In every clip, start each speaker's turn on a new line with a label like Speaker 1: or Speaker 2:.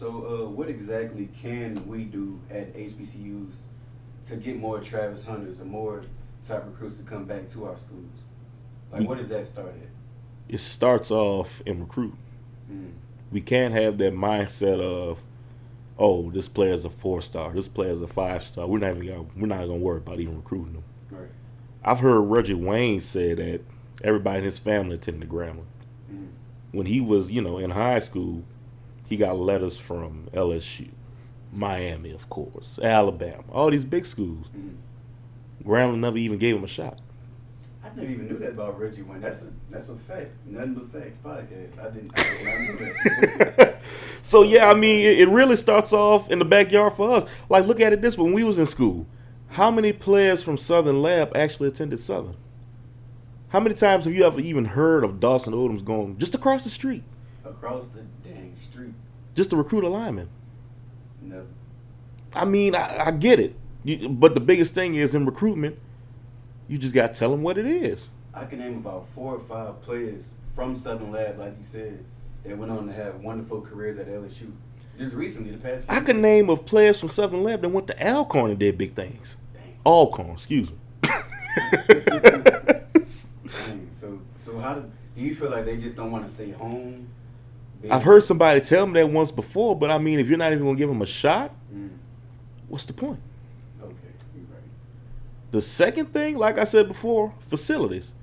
Speaker 1: So, what exactly can we do at HBCUs to get more Travis Hunters or more top recruits to come back to our schools? Like, what does that start at?
Speaker 2: It starts off in recruiting.
Speaker 1: Mm,
Speaker 2: We can't have that mindset of, oh, this player's a 4 star, this player's a 5 star. We're not gonna worry about even recruiting them.
Speaker 1: right.
Speaker 2: I've heard Reggie Wayne say that everybody in his family attended Grambling.
Speaker 1: Mm,
Speaker 2: When he was, in high school, he got letters from LSU, Miami, of course, Alabama, all these big schools.
Speaker 1: mm.
Speaker 2: Grambling never even gave him a shot.
Speaker 1: I never even knew that about Reggie Wayne. That's a fact. Nothing but facts podcast. I did not know that.
Speaker 2: So yeah, I mean, it really starts off in the backyard for us. Like, look at it this way: when we was in school, how many players from Southern Lab actually attended Southern? How many times have you ever even heard of Dawson Odom's going just across the street
Speaker 1: Across the dang street.
Speaker 2: just to recruit a lineman?
Speaker 1: Never.
Speaker 2: I mean, I get it, but the biggest thing is in recruitment, you just got to tell them what it is.
Speaker 1: I can name about 4 or 5 players from Southern Lab, like you said, that went on to have wonderful careers at LSU. Just recently, the past few
Speaker 2: I can
Speaker 1: years.
Speaker 2: name of players from Southern Lab that went to Alcorn and did big things.
Speaker 1: Dang.
Speaker 2: Alcorn, excuse me.
Speaker 1: Dang. So how do you feel like they just don't want to stay home?
Speaker 2: I've heard somebody tell me that once before, but I mean, if you're not even gonna give them a shot,
Speaker 1: Mm,
Speaker 2: what's the point?
Speaker 1: okay, you're right.
Speaker 2: The second thing, like I said before, facilities.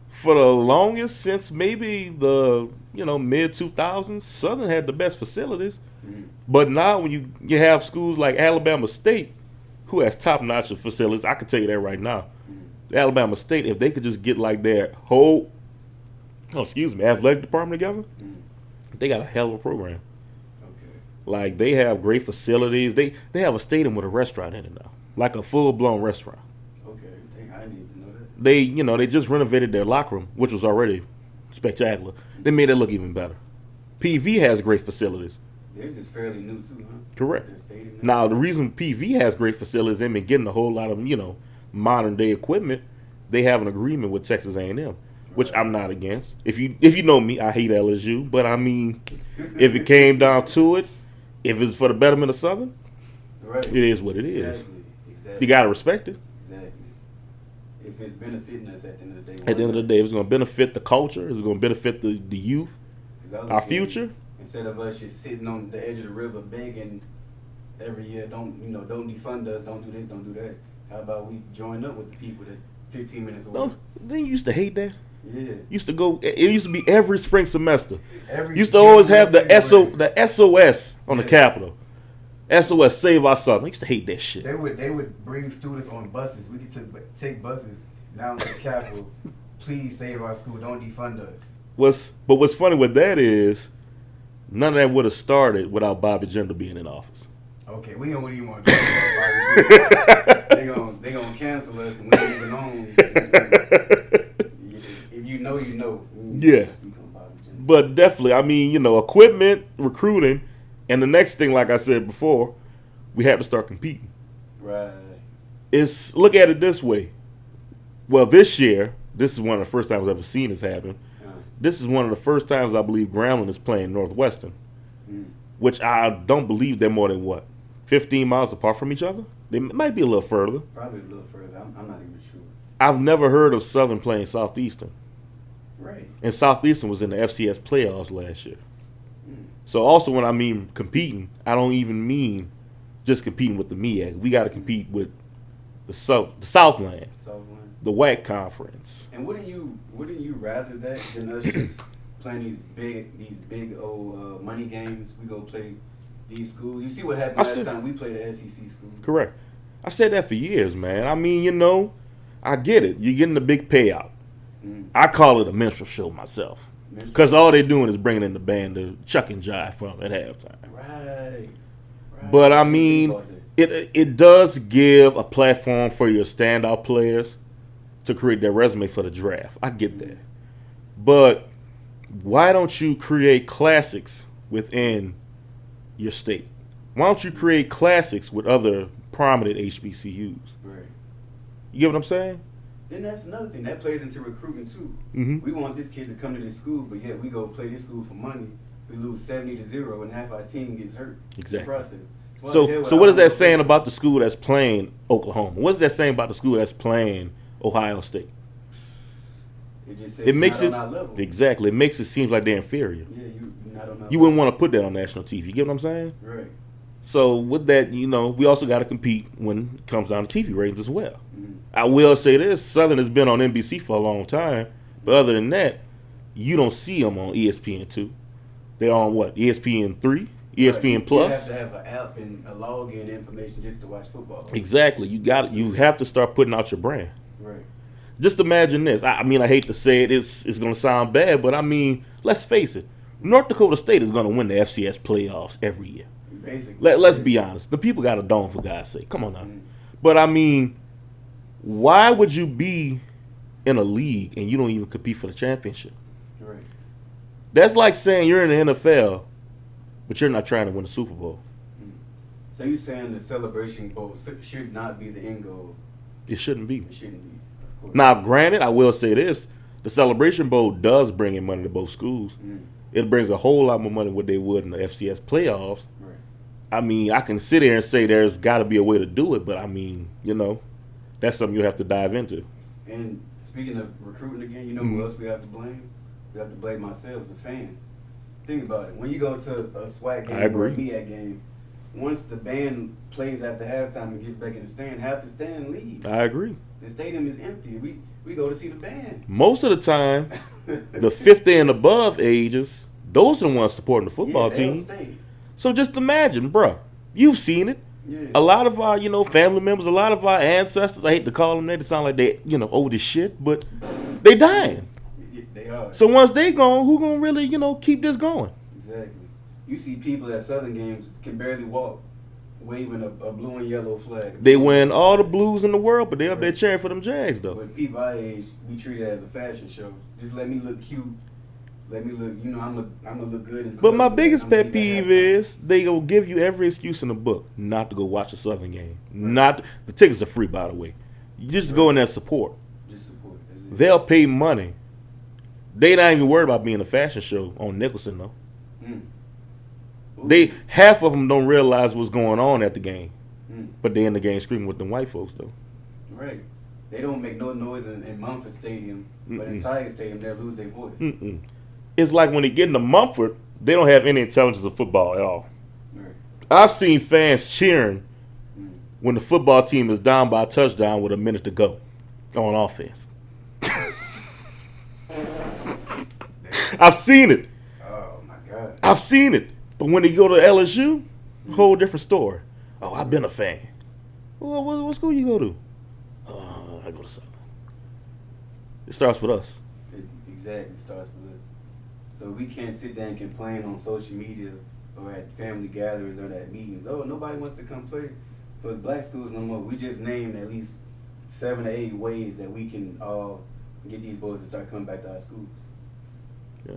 Speaker 2: For the longest, since maybe the mid 2000s, Southern had the best facilities.
Speaker 1: Mm,
Speaker 2: But now when you have schools like Alabama State, who has top notch facilities, I can tell you that right now.
Speaker 1: mm,
Speaker 2: Alabama State, if they could just get like their whole, athletic department together,
Speaker 1: mm.
Speaker 2: they got a hell of a program.
Speaker 1: Okay.
Speaker 2: Like they have great facilities. They have a stadium with a restaurant in it now, like a full blown restaurant.
Speaker 1: Okay. Dang, I didn't even know that.
Speaker 2: They just renovated their locker room, which was already spectacular. They made it look even better. PV has great facilities.
Speaker 1: Theirs is fairly new too, huh?
Speaker 2: Correct.
Speaker 1: Their stadium.
Speaker 2: Now the reason PV has great facilities, they've been getting a whole lot of modern day equipment. They have an agreement with Texas A&M, which
Speaker 1: Right.
Speaker 2: I'm not against. If you know me, I hate LSU, but I mean, if it came down to it, if it's for the betterment of Southern,
Speaker 1: Right.
Speaker 2: it is what it is.
Speaker 1: Exactly.
Speaker 2: You gotta respect it.
Speaker 1: Exactly. If it's benefiting us at the end of the day.
Speaker 2: At the end of the day, it's gonna benefit the culture. It's gonna benefit the youth,
Speaker 1: 'Cause I look
Speaker 2: our
Speaker 1: at it,
Speaker 2: future.
Speaker 1: Instead of us just sitting on the edge of the river begging every year, don't defund us, don't do this, don't do that. How about we join up with the people that 15 minutes away?
Speaker 2: No, they used to hate that.
Speaker 1: Yeah.
Speaker 2: Used to go. It used to be every spring semester.
Speaker 1: Every
Speaker 2: Used to always have the
Speaker 1: January,
Speaker 2: the SOS on the
Speaker 1: Yes.
Speaker 2: Capitol. SOS Save Our Southern. I used to hate that shit.
Speaker 1: They would bring students on buses. We could take buses down to the Capitol. Please save our school. Don't defund us.
Speaker 2: What's funny with that is none of that would have started without Bobby Jindal being in office.
Speaker 1: Okay, we don't even want to talk about it. They gonna cancel us, and we don't even know. If you know, you know.
Speaker 2: Yeah. But definitely, I mean, equipment, recruiting, and the next thing, like I said before, we have to start competing.
Speaker 1: Right.
Speaker 2: Look at it this way. Well, this year, this is one of the first times I've ever seen this happen. This is one of the first times I believe Grambling is playing Northwestern, which I don't believe they're more than 15 miles apart from each other. They might be a little further.
Speaker 1: Probably a little further. I'm not even sure.
Speaker 2: I've never heard of Southern playing Southeastern.
Speaker 1: Right.
Speaker 2: And Southeastern was in the FCS playoffs last year.
Speaker 1: Mm.
Speaker 2: So also when I mean competing, I don't even mean just competing with the MEAC. We got to compete with the Southland, the WAC conference.
Speaker 1: And wouldn't you rather that than us just playing these big old money games? We go play these schools. You see what happened last time we played the SEC school.
Speaker 2: Correct. I've said that for years, man. I mean, I get it. You're getting a big payout. I call it a minstrel show myself. Because all they're doing is bringing in the band to chuck and jive from at halftime.
Speaker 1: Right.
Speaker 2: But I mean, it does give a platform for your standout players to create their resume for the draft. I get that. But why don't you create classics within your state? Why don't you create classics with other prominent HBCUs?
Speaker 1: Right.
Speaker 2: You get what I'm saying?
Speaker 1: Then that's another thing that plays into recruitment too.
Speaker 2: Mm-hmm.
Speaker 1: We want this kid to come to this school, but yet we go play this school for money. we lose 70-0, and half our team gets hurt.
Speaker 2: Exactly.
Speaker 1: In the process.
Speaker 2: So what is that saying about the school that's playing Oklahoma? What is that saying about the school that's playing Ohio State?
Speaker 1: It just says
Speaker 2: It makes
Speaker 1: not
Speaker 2: it
Speaker 1: on our level.
Speaker 2: exactly. It makes it seem like they're inferior.
Speaker 1: Yeah, you're not on our
Speaker 2: You wouldn't want to put that on national TV. You get what I'm saying?
Speaker 1: Right.
Speaker 2: So with that, we also got to compete when it comes down to TV ratings as well.
Speaker 1: Mm-hmm.
Speaker 2: I will say this: Southern has been on NBC for a long time, but other than that, you don't see them on ESPN2. They're on what? ESPN3, ESPN
Speaker 1: Right.
Speaker 2: Plus.
Speaker 1: You have to have an app and a login information just to watch football.
Speaker 2: Exactly. You have to start putting out your brand.
Speaker 1: Right.
Speaker 2: Just imagine this. I mean, I hate to say it. It's going to sound bad, but I mean, let's face it. North Dakota State is going to win the FCS playoffs every year.
Speaker 1: Basically.
Speaker 2: Let's be honest. The people got a dome, for God's sake. Come on now.
Speaker 1: Mm-hmm.
Speaker 2: But I mean, why would you be in a league and you don't even compete for the championship?
Speaker 1: Right.
Speaker 2: That's like saying you're in the NFL, but you're not trying to win the Super Bowl.
Speaker 1: So you're saying the Celebration Bowl should not be the end goal?
Speaker 2: It shouldn't be.
Speaker 1: It shouldn't be, of course.
Speaker 2: Now, granted, I will say this. The Celebration Bowl does bring in money to both schools.
Speaker 1: Mm-hmm.
Speaker 2: It brings a whole lot more money than what they would in the FCS playoffs.
Speaker 1: Right.
Speaker 2: I mean, I can sit here and say there's got to be a way to do it, but I mean, that's something you have to dive into.
Speaker 1: And speaking of recruiting again, you know
Speaker 2: Mm-hmm.
Speaker 1: who else we have to blame? We have to blame ourselves, the fans. Think about it. When you go to a SWAC game
Speaker 2: I agree.
Speaker 1: or a MEAC game, once the band plays after halftime and gets back in the stand, half the stand leaves.
Speaker 2: I agree.
Speaker 1: The stadium is empty. We go to see the band.
Speaker 2: Most of the time, the 50 and above ages, those are the ones supporting the football
Speaker 1: they'll
Speaker 2: team.
Speaker 1: stay.
Speaker 2: So just imagine, bruh, you've seen it.
Speaker 1: Yeah.
Speaker 2: A lot of our, family members, a lot of our ancestors, I hate to call them that, they sound like they, old as shit, but they dying.
Speaker 1: They are.
Speaker 2: So once they gone, who gonna really, keep this going?
Speaker 1: Exactly. You see people at Southern games can barely walk, waving a blue and yellow flag.
Speaker 2: They win all the blues in the world, but they up there cheering for them Jags, though.
Speaker 1: But people our age, we treat it as a fashion show. Just let me look cute. Let me look, I'm gonna look good. In
Speaker 2: But my
Speaker 1: clothes.
Speaker 2: biggest
Speaker 1: I'm
Speaker 2: pet
Speaker 1: gonna leave at
Speaker 2: peeve
Speaker 1: halftime.
Speaker 2: is they gonna give you every excuse in the book not to go watch a Southern game. Not the tickets are free, by the way. You just go in there and support.
Speaker 1: Just support. That's it.
Speaker 2: They'll pay money. They not even worried about being a fashion show on Nicholson though.
Speaker 1: Mm. Ooh.
Speaker 2: Half of them don't realize what's going on at the game,
Speaker 1: Mm.
Speaker 2: but they in the game screaming with them white folks though.
Speaker 1: Right. They don't make no noise in Mumford Stadium, but in Tiger Stadium they'll lose their voice.
Speaker 2: Mm-mm. It's like when they get into Mumford, they don't have any intelligence of football at all.
Speaker 1: Right.
Speaker 2: I've seen fans cheering
Speaker 1: Mm.
Speaker 2: when the football team is down by a touchdown with a minute to go on offense. I've seen it.
Speaker 1: Oh my God.
Speaker 2: I've seen it. But when they go to LSU, a whole different story. Oh, I've been a fan. Well, what school you go to? I go to Southern. It starts with us.
Speaker 1: It exactly starts with us. So we can't sit there and complain on social media or at family gatherings or at meetings. Oh, nobody wants to come play for black schools no more. We just named at least 7 or 8 ways that we can all get these boys to start coming back to our schools.
Speaker 2: Yeah.